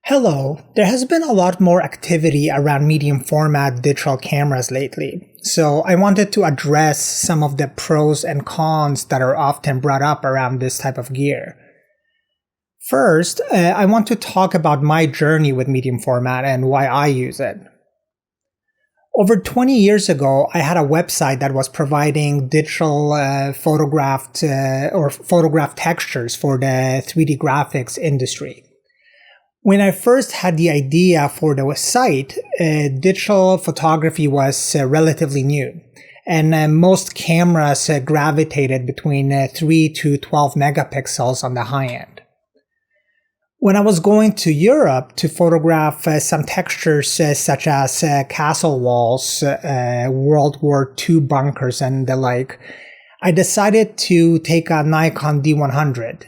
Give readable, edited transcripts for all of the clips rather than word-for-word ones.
Hello, there has been a lot more activity around medium format digital cameras lately, so I wanted to address some of the pros and cons that are often brought up around this type of gear. First, I want to talk about my journey with medium format and why I use it. Over 20 years ago, I had a website that was providing digital photographed textures for the 3D graphics industry. When I first had the idea for the site, digital photography was relatively new, and most cameras gravitated between 3 to 12 megapixels on the high end. When I was going to Europe to photograph some textures such as castle walls, World War II bunkers, and the like, I decided to take a Nikon D100.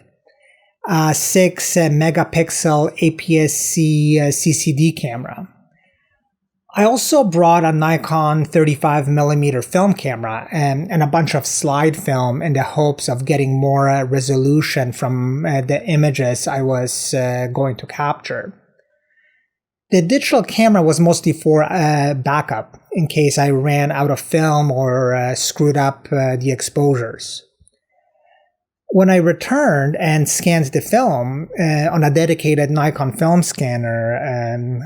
6 megapixel APS-C CCD camera. I also brought a Nikon 35mm film camera and a bunch of slide film in the hopes of getting more resolution from the images I was going to capture. The digital camera was mostly for backup in case I ran out of film or screwed up the exposures. When I returned and scanned the film on a dedicated Nikon film scanner,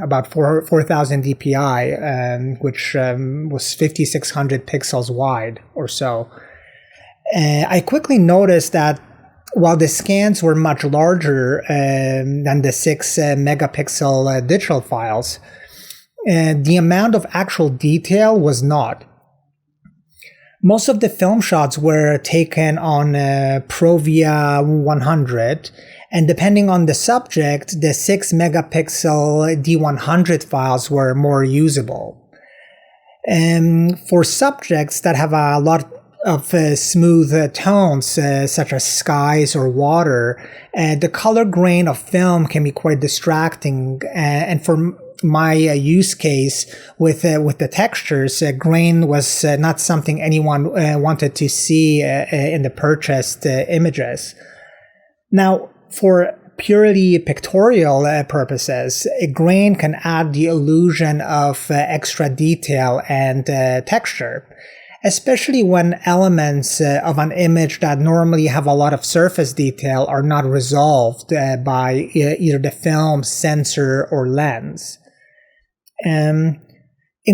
about 4000 dpi, which was 5600 pixels wide or so, I quickly noticed that while the scans were much larger than the 6 megapixel digital files, the amount of actual detail was not. Most of the film shots were taken on Provia 100, and depending on the subject, the 6 megapixel D100 files were more usable. For subjects that have a lot of smooth tones, such as skies or water, the color grain of film can be quite distracting, and for my use case with the textures, grain was not something anyone wanted to see in the purchased images. Now, for purely pictorial purposes, a grain can add the illusion of extra detail and texture, especially when elements of an image that normally have a lot of surface detail are not resolved by either the film, sensor, or lens. In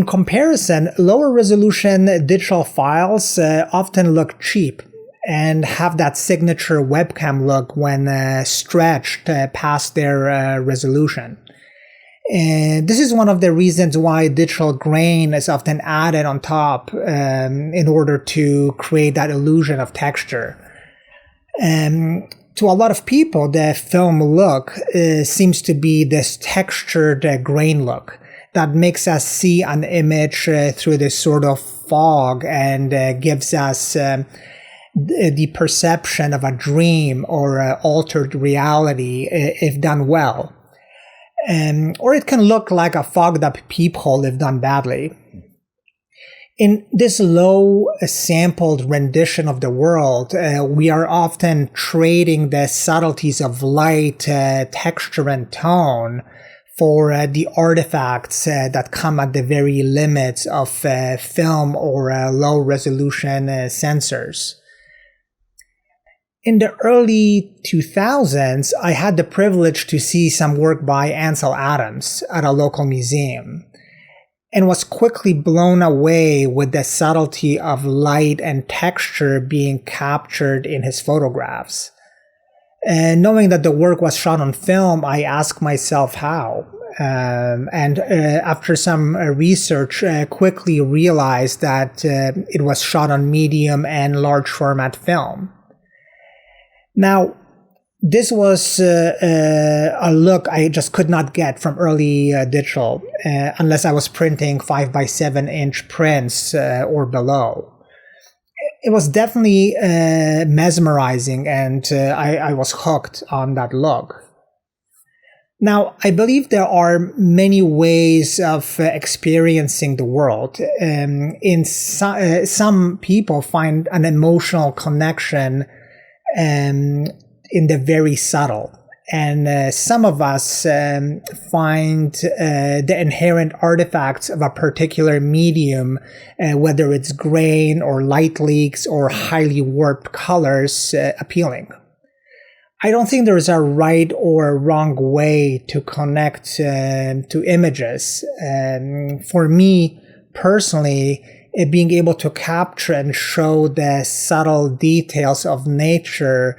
comparison, lower resolution digital files often look cheap and have that signature webcam look when stretched past their resolution. And this is one of the reasons why digital grain is often added on top in order to create that illusion of texture. To a lot of people, the film look seems to be this textured grain look that makes us see an image through this sort of fog and gives us the perception of a dream or altered reality if done well. Or it can look like a fogged up peephole if done badly. In this low sampled rendition of the world, we are often trading the subtleties of light, texture, and tone for the artifacts that come at the very limits of film or low resolution sensors. In the early 2000s, I had the privilege to see some work by Ansel Adams at a local museum, and was quickly blown away with the subtlety of light and texture being captured in his photographs. Knowing that the work was shot on film, I asked myself how. After some research, quickly realized that it was shot on medium and large format film. Now, this was a look I just could not get from early digital unless I was printing 5x7 inch prints or below. It was definitely mesmerizing, and I was hooked on that look. Now, I believe there are many ways of experiencing the world. Some people find an emotional connection in the very subtle, And some of us find the inherent artifacts of a particular medium, whether it's grain or light leaks or highly warped colors, appealing. I don't think there's a right or wrong way to connect to images. For me personally, being able to capture and show the subtle details of nature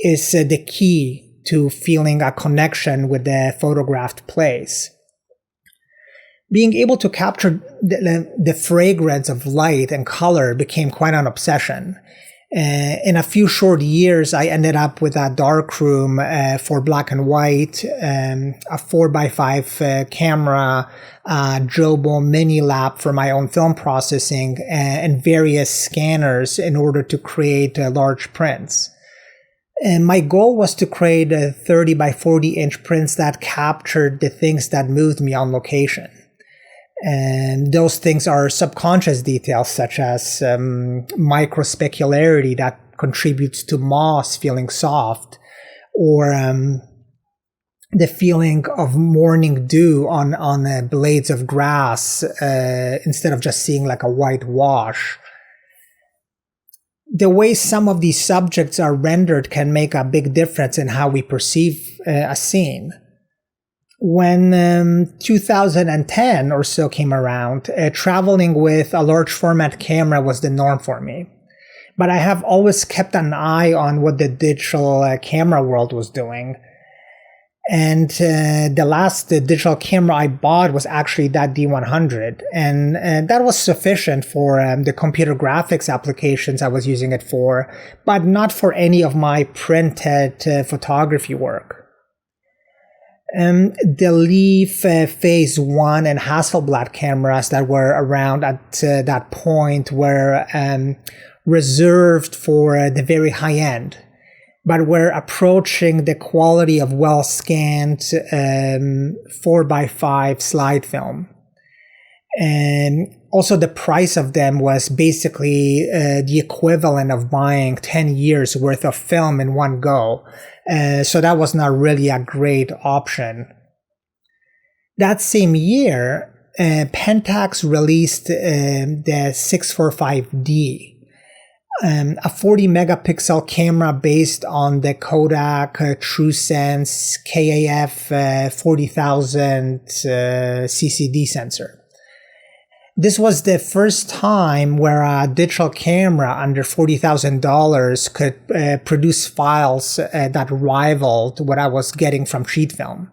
is the key to feeling a connection with the photographed place. Being able to capture the fragrance of light and color became quite an obsession. In a few short years, I ended up with a darkroom for black and white, a 4x5 camera, a Jobo mini lab for my own film processing, and various scanners in order to create large prints. And my goal was to create 30 by 40 inch prints that captured the things that moved me on location. And those things are subconscious details such as microspecularity that contributes to moss feeling soft, or the feeling of morning dew on blades of grass instead of just seeing like a white wash. The way some of these subjects are rendered can make a big difference in how we perceive a scene. When 2010 or so came around, traveling with a large format camera was the norm for me. But I have always kept an eye on what the digital camera world was doing. And the last digital camera I bought was actually that D100. And that was sufficient for the computer graphics applications I was using it for, but not for any of my printed photography work. The Leaf PhaseOne and Hasselblad cameras that were around at that point were reserved for the very high end, but we're approaching the quality of well-scanned 4x5 slide film. And also the price of them was basically the equivalent of buying 10 years worth of film in one go. So that was not really a great option. That same year, Pentax released the 645D. A 40 megapixel camera based on the Kodak TrueSense KAF 40,000 CCD sensor. This was the first time where a digital camera under $40,000 could produce files that rivaled what I was getting from sheet film.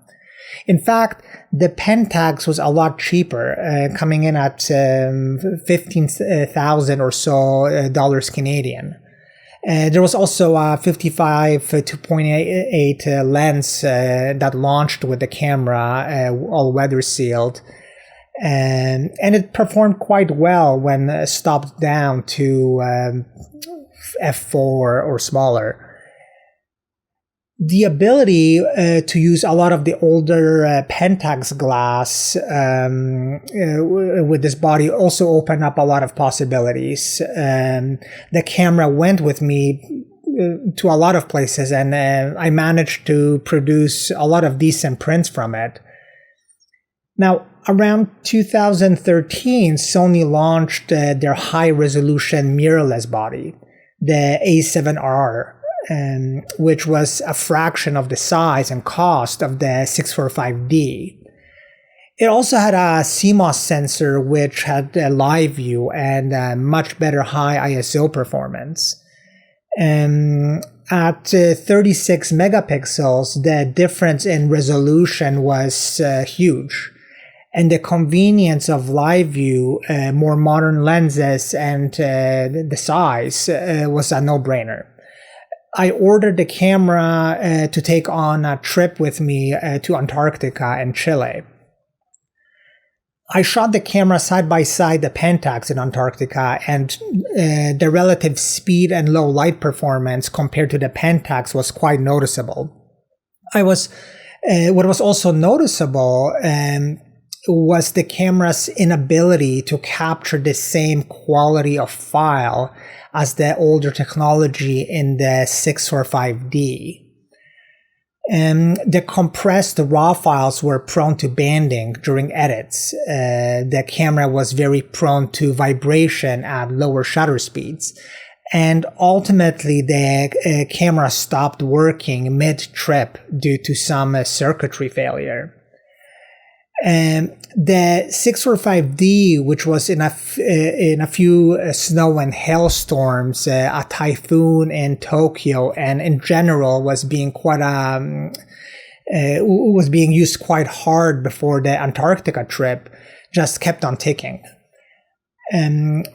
In fact, the Pentax was a lot cheaper, coming in at $15,000 or so dollars Canadian. There was also a 55 2.8 lens that launched with the camera, all weather sealed. And it performed quite well when stopped down to f4 or smaller. The ability to use a lot of the older Pentax glass with this body also opened up a lot of possibilities. The camera went with me to a lot of places, and I managed to produce a lot of decent prints from it. Now, around 2013, Sony launched their high-resolution mirrorless body, the A7R, which was a fraction of the size and cost of the 645D. It also had a CMOS sensor, which had a live view and much better high ISO performance. At 36 megapixels, the difference in resolution was huge. And the convenience of live view, more modern lenses, and the size was a no-brainer. I ordered the camera to take on a trip with me to Antarctica and Chile. I shot the camera side by side the Pentax in Antarctica, and the relative speed and low light performance compared to the Pentax was quite noticeable. What was also noticeable was the camera's inability to capture the same quality of file as the older technology in the 645D. The compressed raw files were prone to banding during edits. The camera was very prone to vibration at lower shutter speeds. And ultimately, the camera stopped working mid-trip due to some circuitry failure. The 645D, which was in a few snow and hailstorms, a typhoon in Tokyo, and in general was being used quite hard before the Antarctica trip, just kept on ticking.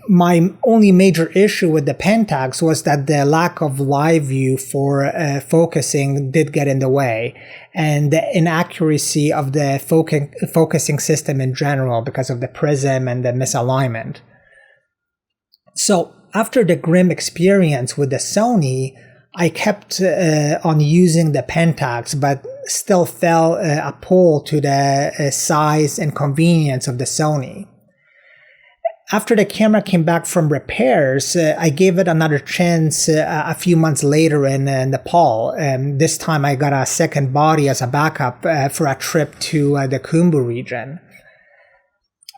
My only major issue with the Pentax was that the lack of live view for focusing did get in the way, and the inaccuracy of the focusing system in general because of the prism and the misalignment. So after the grim experience with the Sony, I kept on using the Pentax, but still fell a pull to the size and convenience of the Sony. After the camera came back from repairs, I gave it another chance a few months later in Nepal. This time I got a second body as a backup for a trip to the Khumbu region.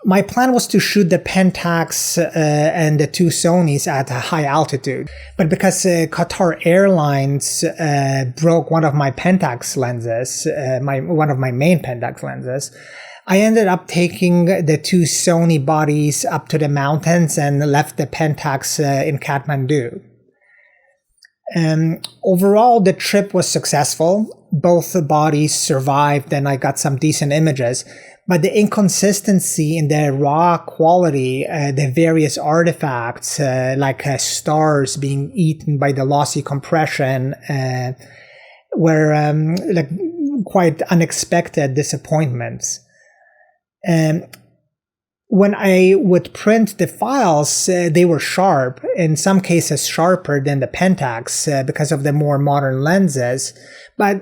My plan was to shoot the Pentax and the two Sonys at a high altitude. But because Qatar Airlines broke one of my Pentax lenses, one of my main Pentax lenses, I ended up taking the two Sony bodies up to the mountains and left the Pentax in Kathmandu. Overall, the trip was successful. Both bodies survived and I got some decent images. But the inconsistency in the raw quality, the various artifacts like stars being eaten by the lossy compression were like quite unexpected disappointments. When I would print the files, they were sharp, in some cases sharper than the Pentax because of the more modern lenses. But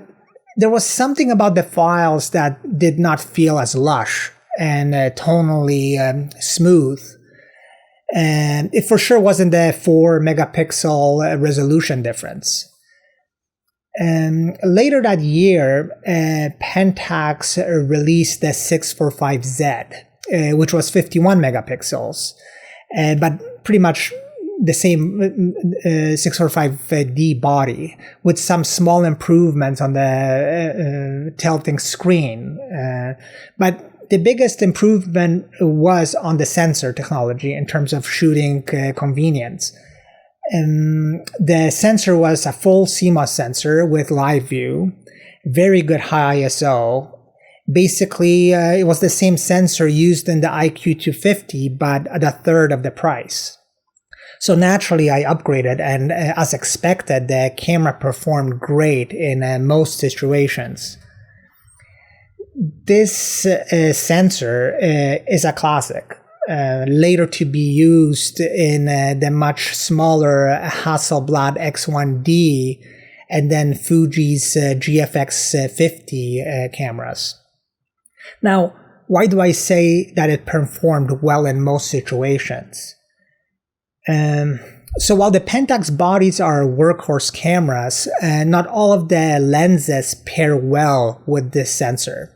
there was something about the files that did not feel as lush and tonally smooth. And it for sure wasn't the 4 megapixel resolution difference. Later that year, Pentax released the 645Z, which was 51 megapixels, but pretty much the same 645D body with some small improvements on the tilting screen. But the biggest improvement was on the sensor technology in terms of shooting convenience. The sensor was a full CMOS sensor with live view, very good high ISO. Basically, it was the same sensor used in the IQ250, but at a third of the price. So naturally, I upgraded, and as expected, the camera performed great in most situations. This sensor is a classic. Later to be used in the much smaller Hasselblad X1D and then Fuji's GFX50 cameras. Now, why do I say that it performed well in most situations? So while the Pentax bodies are workhorse cameras, not all of the lenses pair well with this sensor.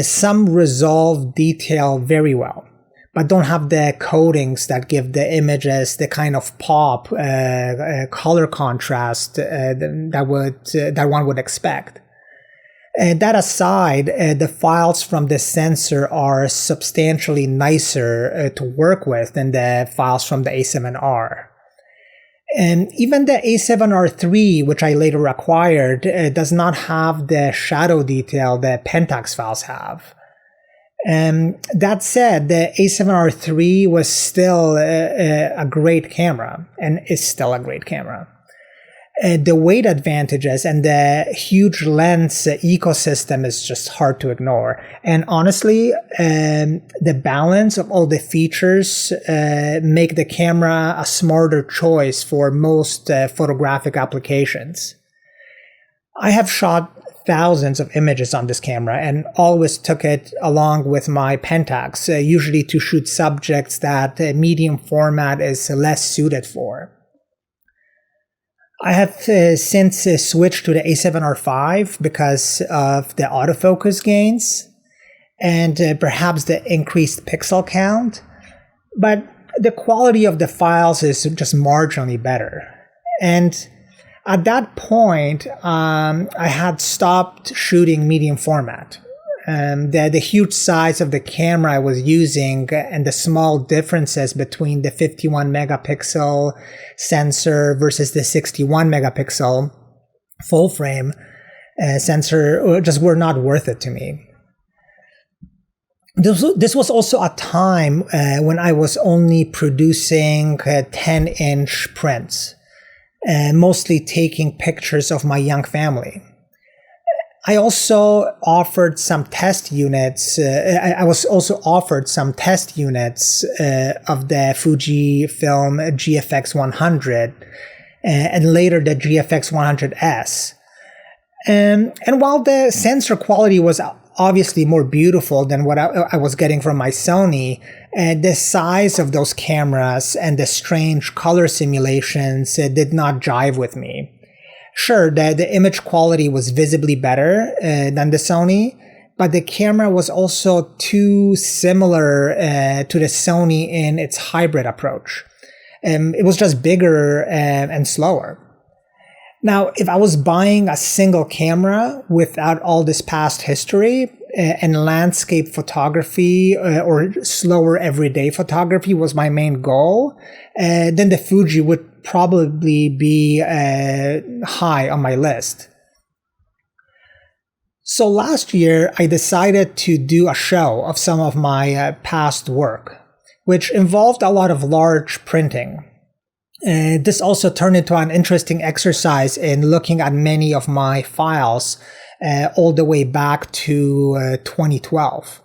Some resolve detail very well, but don't have the coatings that give the images the kind of pop, color contrast that one would expect. That aside, the files from the sensor are substantially nicer to work with than the files from the A7R. And even the A7R III, which I later acquired, does not have the shadow detail that Pentax files have. That said, the A7R III was still a great camera, and is still a great camera. The weight advantages and the huge lens ecosystem is just hard to ignore. And honestly, the balance of all the features make the camera a smarter choice for most photographic applications. I have shot thousands of images on this camera and always took it along with my Pentax, usually to shoot subjects that medium format is less suited for. I have since switched to the A7R5 because of the autofocus gains and perhaps the increased pixel count. But the quality of the files is just marginally better. And at that point, I had stopped shooting medium format. The huge size of the camera I was using and the small differences between the 51 megapixel sensor versus the 61 megapixel full frame sensor just were not worth it to me. This was also a time when I was only producing 10-inch prints, mostly taking pictures of my young family. I also offered some test units. I was also offered some test units of the Fujifilm GFX 100 and later the GFX 100S. And while the sensor quality was obviously more beautiful than what I was getting from my Sony, the size of those cameras and the strange color simulations did not jive with me. Sure, the image quality was visibly better than the Sony, but the camera was also too similar to the Sony in its hybrid approach. It was just bigger and slower. Now, if I was buying a single camera without all this past history and landscape photography or slower everyday photography was my main goal, then the Fuji would probably be high on my list. So last year, I decided to do a show of some of my past work, which involved a lot of large printing. This also turned into an interesting exercise in looking at many of my files all the way back to 2012.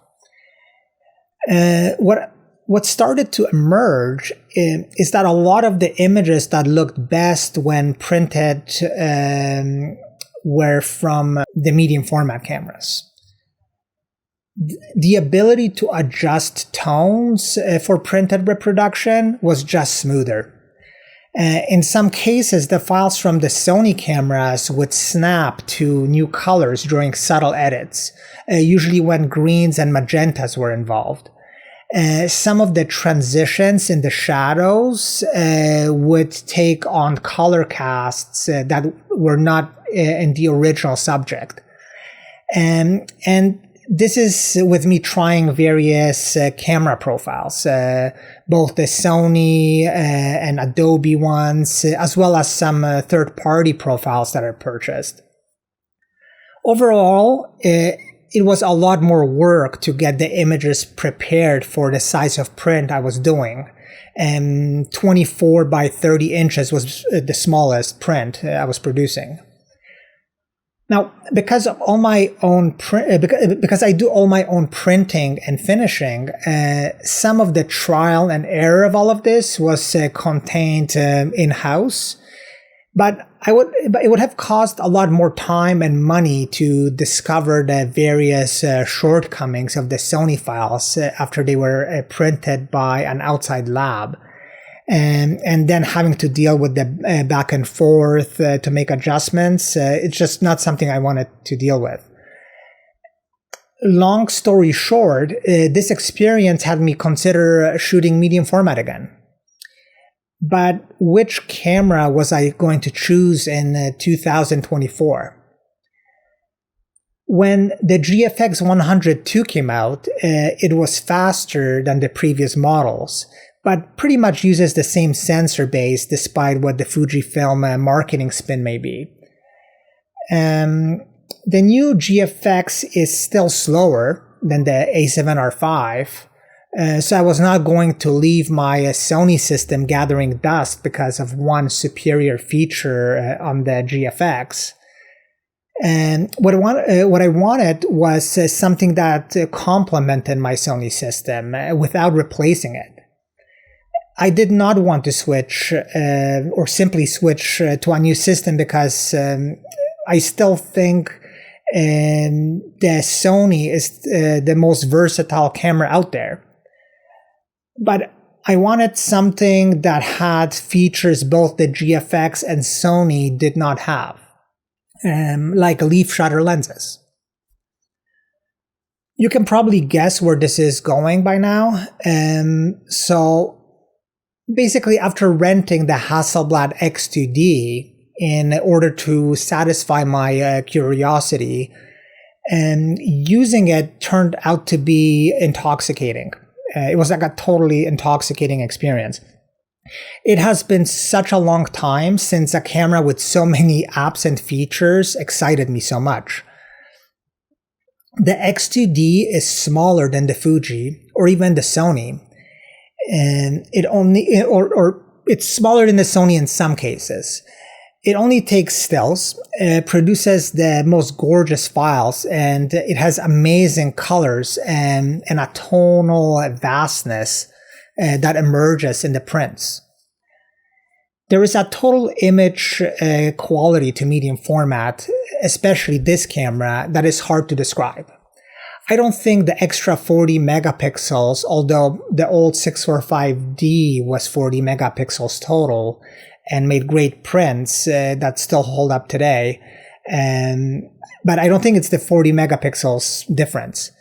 What started to emerge is that a lot of the images that looked best when printed were from the medium format cameras. The ability to adjust tones for printed reproduction was just smoother. In some cases, the files from the Sony cameras would snap to new colors during subtle edits, usually when greens and magentas were involved. Some of the transitions in the shadows would take on color casts that were not in the original subject. And this is with me trying various camera profiles, both the Sony and Adobe ones, as well as some third-party profiles that I purchased. Overall, it was a lot more work to get the images prepared for the size of print I was doing. 24 by 30 inches was the smallest print I was producing. Now, because of all my own because I do all my own printing and finishing, some of the trial and error of all of this was contained in-house. But it would have cost a lot more time and money to discover the various shortcomings of the Sony files after they were printed by an outside lab. And then having to deal with the back and forth to make adjustments, it's just not something I wanted to deal with. Long story short, this experience had me consider shooting medium format again. But which camera was I going to choose in 2024? When the GFX 102 came out, it was faster than the previous models, but pretty much uses the same sensor base despite what the Fujifilm marketing spin may be. The new GFX is still slower than the A7R5, so I was not going to leave my Sony system gathering dust because of one superior feature on the GFX. And what I wanted was something that complemented my Sony system without replacing it. I did not want to switch or simply switch to a new system because I still think the Sony is the most versatile camera out there. But I wanted something that had features both the GFX and Sony did not have, like leaf shutter lenses. You can probably guess where this is going by now. So basically, after renting the Hasselblad X2D in order to satisfy my curiosity, using it turned out to be intoxicating. It was like a totally intoxicating experience. It has been such a long time since a camera with so many apps and features excited me so much. The X2D is smaller than the Fuji or even the Sony, and it's smaller than the Sony in some cases. It only takes stills, produces the most gorgeous files, and it has amazing colors and a tonal vastness that emerges in the prints. There is a total image quality to medium format, especially this camera, that is hard to describe. I don't think the extra 40 megapixels, although the old 645D was 40 megapixels total and made great prints that still hold up today, but I don't think it's the 40 megapixels difference.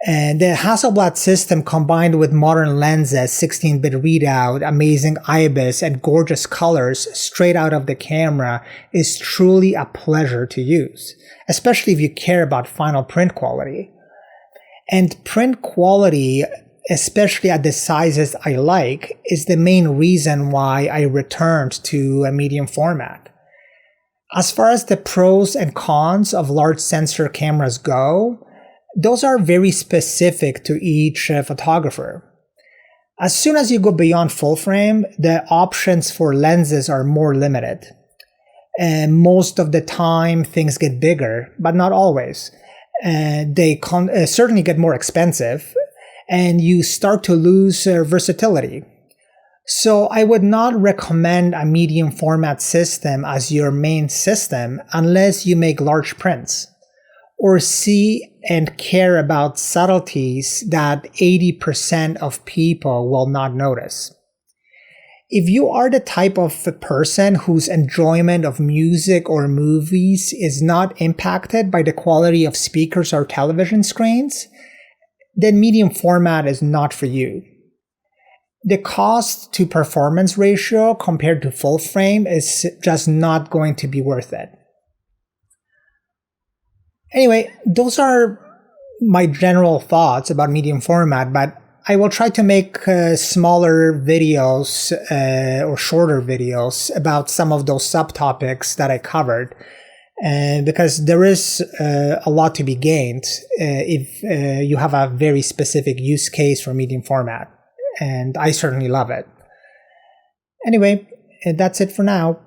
The Hasselblad system combined with modern lenses, 16-bit readout, amazing IBIS, and gorgeous colors straight out of the camera is truly a pleasure to use, especially if you care about final print quality. And print quality, especially at the sizes I like, is the main reason why I returned to a medium format. As far as the pros and cons of large sensor cameras go, those are very specific to each photographer. As soon as you go beyond full frame, the options for lenses are more limited. And most of the time, things get bigger, but not always. They certainly get more expensive, and you start to lose versatility. So I would not recommend a medium format system as your main system unless you make large prints or see and care about subtleties that 80% of people will not notice. If you are the type of person whose enjoyment of music or movies is not impacted by the quality of speakers or television screens, then medium format is not for you. The cost to performance ratio compared to full frame is just not going to be worth it. Anyway, those are my general thoughts about medium format, but I will try to make smaller videos or shorter videos about some of those subtopics that I covered, because there is a lot to be gained if you have a very specific use case for medium format, and I certainly love it. Anyway, that's it for now.